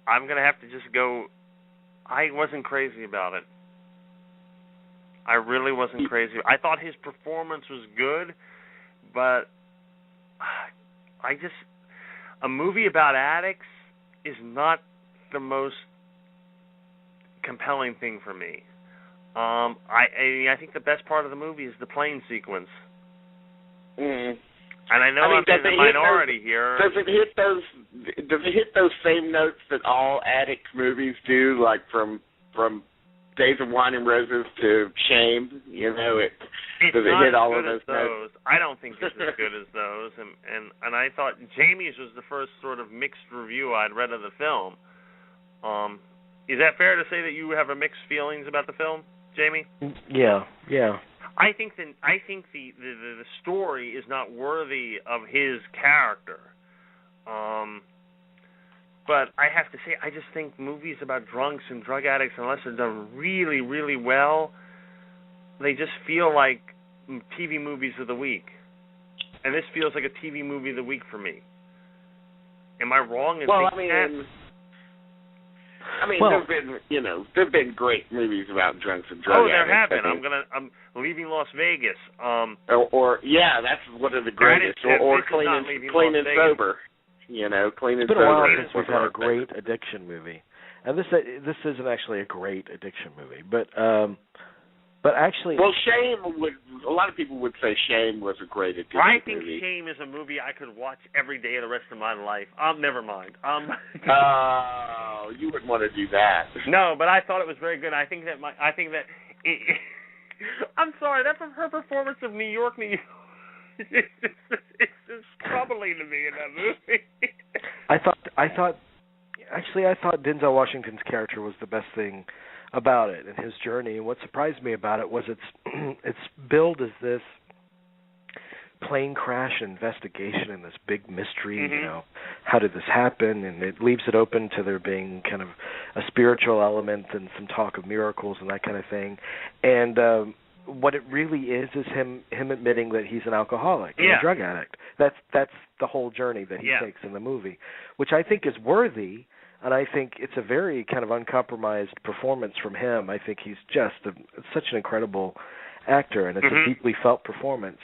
I'm going to have to just go, I wasn't crazy about it. I really wasn't crazy. I thought his performance was good, but a movie about addicts is not the most compelling thing for me. I think the best part of the movie is the plane sequence. Mm. And I know I'm in the minority here. Does it hit those same notes that all addict movies do, like from Days of Wine and Roses to Shame? You know, does it hit all of those notes? I don't think it's as good as those. And I thought Jamie's was the first sort of mixed review I'd read of the film. Is that fair to say that you have a mixed feelings about the film, Jamie? Yeah. I think the story is not worthy of his character. But I have to say, I just think movies about drunks and drug addicts, unless they're done really, really well, they just feel like TV movies of the week. And this feels like a TV movie of the week for me. Am I wrong in thinking that? there've been great movies about drunks and drug addicts. Oh, there have been. I'm Leaving Las Vegas. That's one of the greatest. Or Clean and Sober. Clean and Sober. It's been a while since we've had a great addiction movie, and this isn't actually a great addiction movie, but actually, Shame a lot of people would say Shame was a great addiction movie. I think Shame is a movie I could watch every day of the rest of my life. Never mind. You wouldn't want to do that. No, but I thought it was very good. I'm sorry, her performance of New York. It's just troubling to me in that movie. I thought Denzel Washington's character was the best thing about it and his journey. And what surprised me about it was it's billed as this plane crash investigation and this big mystery. Mm-hmm. How did this happen? And it leaves it open to there being kind of a spiritual element and some talk of miracles and that kind of thing. And what it really is him admitting that he's an alcoholic and a drug addict. That's the whole journey that he takes in the movie, which I think is worthy, and I think it's a very kind of uncompromised performance from him. I think he's just such an incredible actor, and it's a deeply felt performance.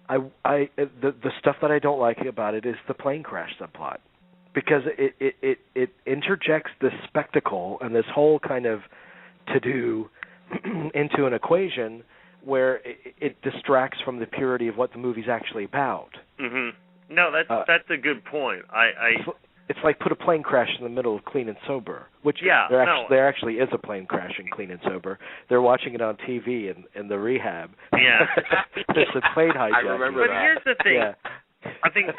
The stuff that I don't like about it is the plane crash subplot, because it interjects this spectacle and this whole kind of to-do into an equation where it distracts from the purity of what the movie's actually about. Mm-hmm. No, that's a good point. It's like put a plane crash in the middle of Clean and Sober, which there actually is a plane crash in Clean and Sober. They're watching it on TV in the rehab. Yeah. There's a plane hijacking. I remember that. But here's the thing. Yeah. I think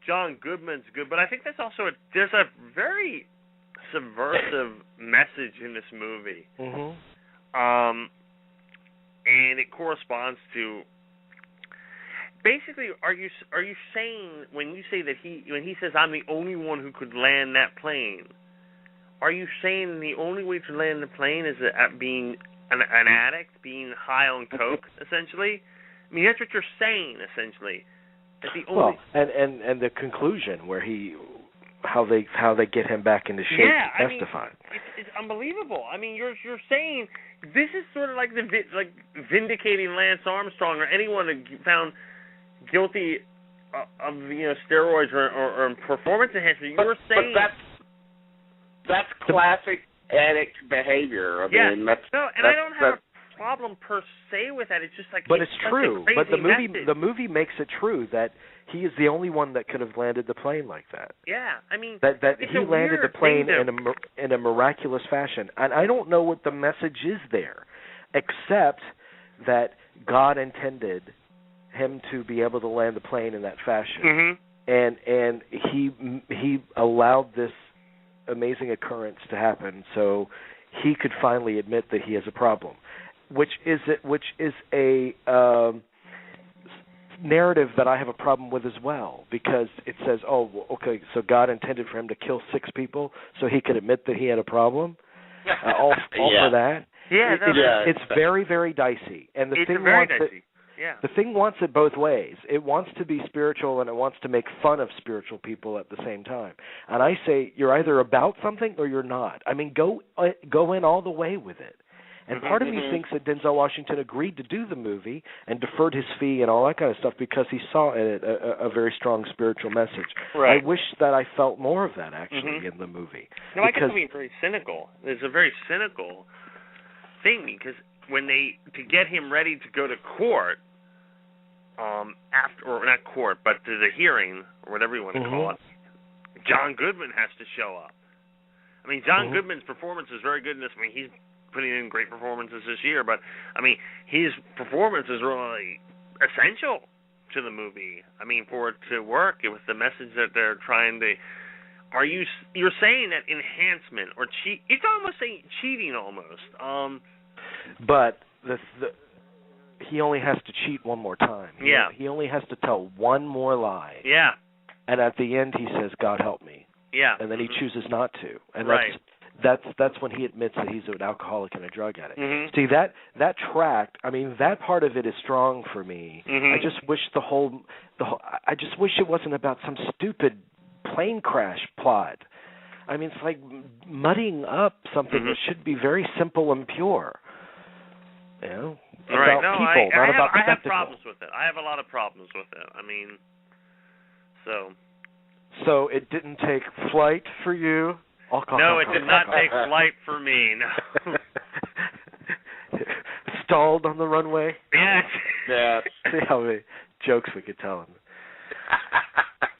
John Goodman's good, but I think there's also there's a very subversive message in this movie. Mm-hmm. And it corresponds to basically, are you saying when you say that when he says I'm the only one who could land that plane, are you saying the only way to land the plane is being an addict, being high on coke, essentially? I mean, that's what you're saying, essentially. That's the only. Well, and the conclusion where how they get him back into shape to testify. It's unbelievable. I mean, you're saying this is sort of like vindicating Lance Armstrong or anyone found guilty of steroids or performance enhancement. You're saying that's classic addict behavior. I mean, I don't have a problem per se with that. It's just like, but it's true. But the movie makes it true that he is the only one that could have landed the plane like that. Yeah, I mean that he landed the plane in a miraculous fashion, and I don't know what the message is there, except that God intended him to be able to land the plane in that fashion, and he allowed this amazing occurrence to happen so he could finally admit that he has a problem, which is a narrative that I have a problem with as well, because it says, so God intended for him to kill 6 people so he could admit that he had a problem. All for that. Yeah, it's very, very dicey, and the thing Yeah. The thing wants it both ways. It wants to be spiritual and it wants to make fun of spiritual people at the same time. And I say you're either about something or you're not. I mean, go in all the way with it. And part of me thinks that Denzel Washington agreed to do the movie and deferred his fee and all that kind of stuff because he saw in it a very strong spiritual message. Right. I wish that I felt more of that, actually, in the movie. No, I guess I'm being very cynical. There's a very cynical thing because when to get him ready to go to court, or not court, but to the hearing, or whatever you want to call it, John Goodman has to show up. I mean, John Goodman's performance is very good in this. I mean, he's putting in great performances this year, but I mean, his performance is really essential to the movie. I mean, for it to work with the message that they're trying to. You're saying that enhancement or cheat? It's almost saying cheating, almost. But he only has to cheat one more time. He only has to tell one more lie. Yeah. And at the end, he says, "God help me." Yeah. And then he chooses not to. And that's when he admits that he's an alcoholic and a drug addict. See, that tract, I mean, that part of it is strong for me. I just wish I just wish it wasn't about some stupid plane crash plot. I mean, it's like muddying up something that should be very simple and pure. You know, about people, not about spectacle. I have problems with it. I have a lot of problems with it. I mean, So it didn't take flight for you? No, it did not take flight for me, no. Stalled on the runway? Yes. Yeah. See how many jokes we could tell him.